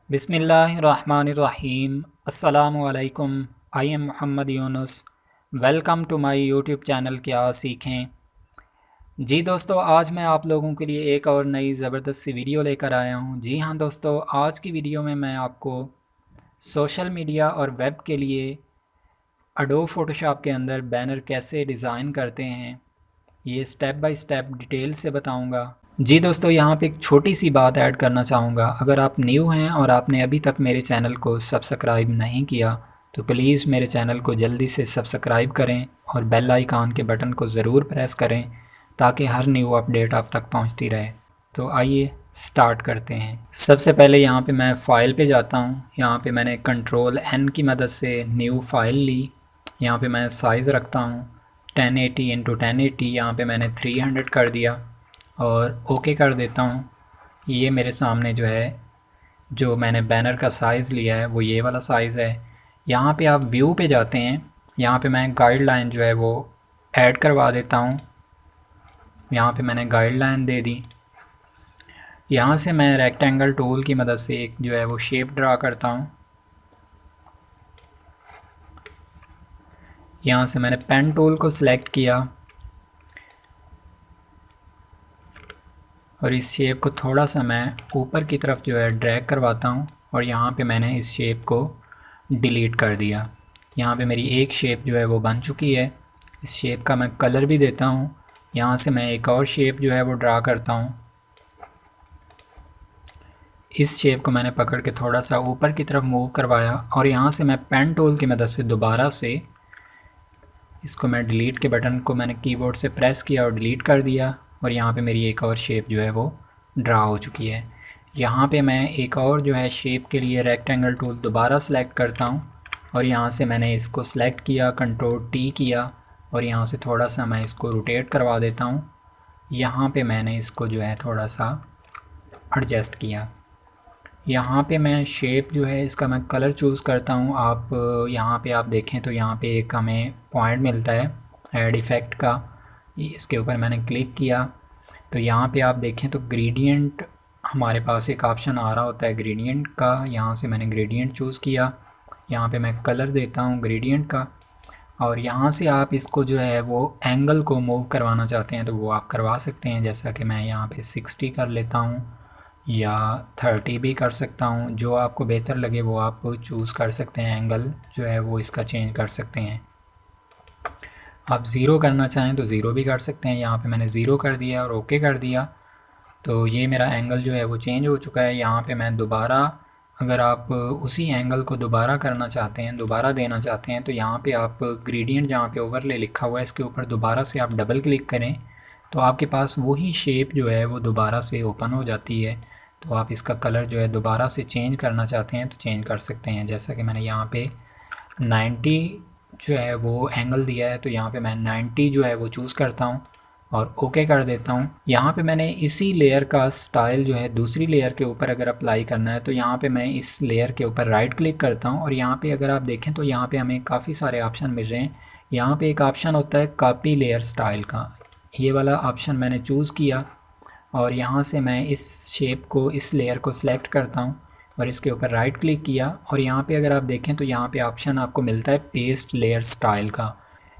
बिस्मिल्लाहिर्रहमानिर्रहीम। अस्सलामु अलैकुम। I am Mohammad Yunus. Welcome to my YouTube channel क्या सीखें। जी दोस्तों, आज मैं आप लोगों के लिए एक और नई ज़बरदस्त सी वीडियो लेकर आया हूँ। जी हाँ दोस्तों, आज की वीडियो में मैं आपको सोशल मीडिया और वेब के लिए एडोब फ़ोटोशॉप के अंदर बैनर कैसे डिज़ाइन करते हैं, ये स्टेप बाय स्टेप डिटेल से बताऊंगा। जी दोस्तों, यहाँ पे एक छोटी सी बात ऐड करना चाहूँगा। अगर आप न्यू हैं और आपने अभी तक मेरे चैनल को सब्सक्राइब नहीं किया तो प्लीज़ मेरे चैनल को जल्दी से सब्सक्राइब करें और बेल आइकन के बटन को ज़रूर प्रेस करें ताकि हर न्यू अपडेट आप तक पहुँचती रहे। तो आइए स्टार्ट करते हैं। सबसे पहले यहाँ पे मैं फ़ाइल पे जाता हूँ। यहाँ पे मैंने कंट्रोल N की मदद से न्यू फ़ाइल ली। यहाँ पे मैं साइज़ रखता हूँ 1080 इंटू 1080। यहाँ पे मैंने 300 कर दिया और ओके कर देता हूँ। ये मेरे सामने जो है, जो मैंने बैनर का साइज़ लिया है वो ये वाला साइज़ है। यहाँ पे आप व्यू पे जाते हैं। यहाँ पे मैं गाइडलाइन जो है वो ऐड करवा देता हूँ। यहाँ पे मैंने गाइडलाइन दे दी। यहाँ से मैं रेक्टेंगल टूल की मदद से एक जो है वो शेप ड्रा करता हूँ। यहाँ से मैंने पेन टूल को सिलेक्ट किया और इस शेप को थोड़ा सा मैं ऊपर की तरफ जो है ड्रैग करवाता हूँ और यहाँ पे मैंने इस शेप को डिलीट कर दिया। यहाँ पे मेरी एक शेप जो है वो बन चुकी है। इस शेप का मैं कलर भी देता हूँ। यहाँ से मैं एक और शेप जो है वो ड्रा करता हूँ। इस शेप को मैंने पकड़ के थोड़ा सा ऊपर की तरफ मूव करवाया और यहाँ से मैं पेन टूल की मदद से दोबारा से इसको मैं डिलीट के बटन को मैंने कीबोर्ड से प्रेस किया और डिलीट कर दिया और यहाँ पे मेरी एक और शेप जो है वो ड्रा हो चुकी है। यहाँ पे मैं एक और जो है शेप के लिए रेक्टेंगल टूल दोबारा सेलेक्ट करता हूँ और यहाँ से मैंने इसको सेलेक्ट किया, कंट्रोल T किया और यहाँ से थोड़ा सा मैं इसको रोटेट करवा देता हूँ। यहाँ पे मैंने इसको जो है थोड़ा सा एडजस्ट किया। यहाँ पे मैं शेप जो है इसका मैं कलर चूज़ करता हूँ। आप यहाँ पे आप देखें तो यहाँ पे एक हमें पॉइंट मिलता है ऐड इफ़ेक्ट का। इसके ऊपर मैंने क्लिक किया तो यहाँ पे आप देखें तो ग्रेडियंट हमारे पास एक ऑप्शन आ रहा होता है ग्रेडियंट का। यहाँ से मैंने ग्रेडियंट चूज़ किया। यहाँ पे मैं कलर देता हूँ ग्रेडियंट का और यहाँ से आप इसको जो है वो एंगल को मूव करवाना चाहते हैं तो वो आप करवा सकते हैं। जैसा कि मैं यहाँ पे 60 कर लेता हूँ या 30 भी कर सकता हूँ। जो आपको बेहतर लगे वो आप चूज़ कर सकते हैं। एंगल जो है वो इसका चेंज कर सकते हैं। आप ज़ीरो करना चाहें तो ज़ीरो भी कर सकते हैं। यहाँ पे मैंने ज़ीरो कर दिया और ओके कर दिया तो ये मेरा एंगल जो है वो चेंज हो चुका है। यहाँ पे मैं दोबारा, अगर आप उसी एंगल को दोबारा करना चाहते हैं, दोबारा देना चाहते हैं तो यहाँ पे आप ग्रेडियंट जहाँ पे ओवरले लिखा हुआ है इसके ऊपर दोबारा से आप डबल क्लिक करें तो आपके पास वही शेप जो है वो दोबारा से ओपन हो जाती है। तो आप इसका कलर जो है दोबारा से चेंज करना चाहते हैं तो चेंज कर सकते हैं। जैसा कि मैंने यहाँ पे 90 जो है वो एंगल दिया है तो यहाँ पे मैं 90 जो है वो चूज़ करता हूँ और ओके कर देता हूँ। यहाँ पे मैंने इसी लेयर का स्टाइल जो है दूसरी लेयर के ऊपर अगर अप्लाई करना है तो यहाँ पे मैं इस लेयर के ऊपर राइट क्लिक करता हूँ और यहाँ पे अगर आप देखें तो यहाँ पे हमें काफ़ी सारे ऑप्शन मिल रहे हैं। यहाँ पे एक ऑप्शन होता है कॉपी लेयर स्टाइल का, ये वाला ऑप्शन मैंने चूज़ किया और यहाँ से मैं इस शेप को, इस लेयर को सिलेक्ट करता हूँ और इसके ऊपर राइट क्लिक किया और यहाँ पे अगर आप देखें तो यहाँ पे ऑप्शन आपको मिलता है पेस्ट लेयर स्टाइल का।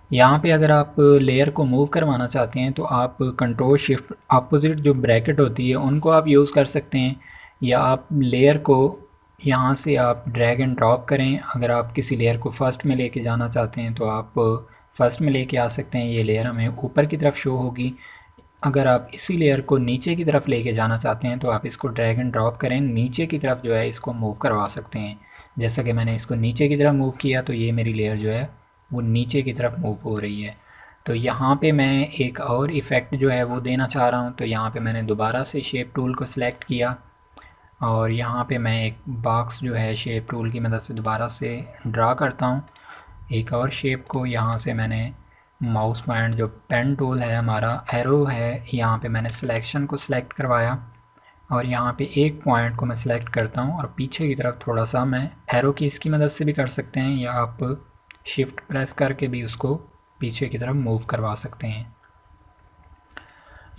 यहाँ पे अगर आप लेयर को मूव करवाना चाहते हैं तो आप कंट्रोल शिफ्ट अपोजिट जो ब्रैकेट होती है उनको आप यूज़ कर सकते हैं या आप लेयर को यहाँ से आप ड्रैग एंड ड्रॉप करें। अगर आप किसी लेयर को फर्स्ट में लेके जाना चाहते हैं तो आप फर्स्ट में लेके आ सकते हैं। ये लेयर हमें ऊपर की तरफ शो होगी। अगर आप इसी लेयर को नीचे की तरफ लेके जाना चाहते हैं तो आप इसको ड्रैग एंड ड्रॉप करें, नीचे की तरफ जो है इसको मूव करवा सकते हैं। जैसा कि मैंने इसको नीचे की तरफ मूव किया तो ये मेरी लेयर जो है वो नीचे की तरफ मूव हो रही है। तो यहाँ पे मैं एक और इफ़ेक्ट जो है वो देना चाह रहा हूँ तो यहाँ पे मैंने दोबारा से शेप टूल को सिलेक्ट किया और यहाँ पे मैं एक बॉक्स जो है शेप टूल की मदद से दोबारा से ड्रा करता हूँ एक और शेप को। यहाँ से मैंने माउस पॉइंट जो पेन टूल है हमारा एरो है, यहाँ पे मैंने सिलेक्शन को सिलेक्ट करवाया और यहाँ पे एक पॉइंट को मैं सिलेक्ट करता हूँ और पीछे की तरफ थोड़ा सा मैं एरो की इसकी मदद से भी कर सकते हैं या आप शिफ्ट प्रेस करके भी उसको पीछे की तरफ मूव करवा सकते हैं।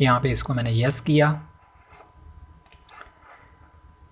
यहाँ पे इसको मैंने यस किया।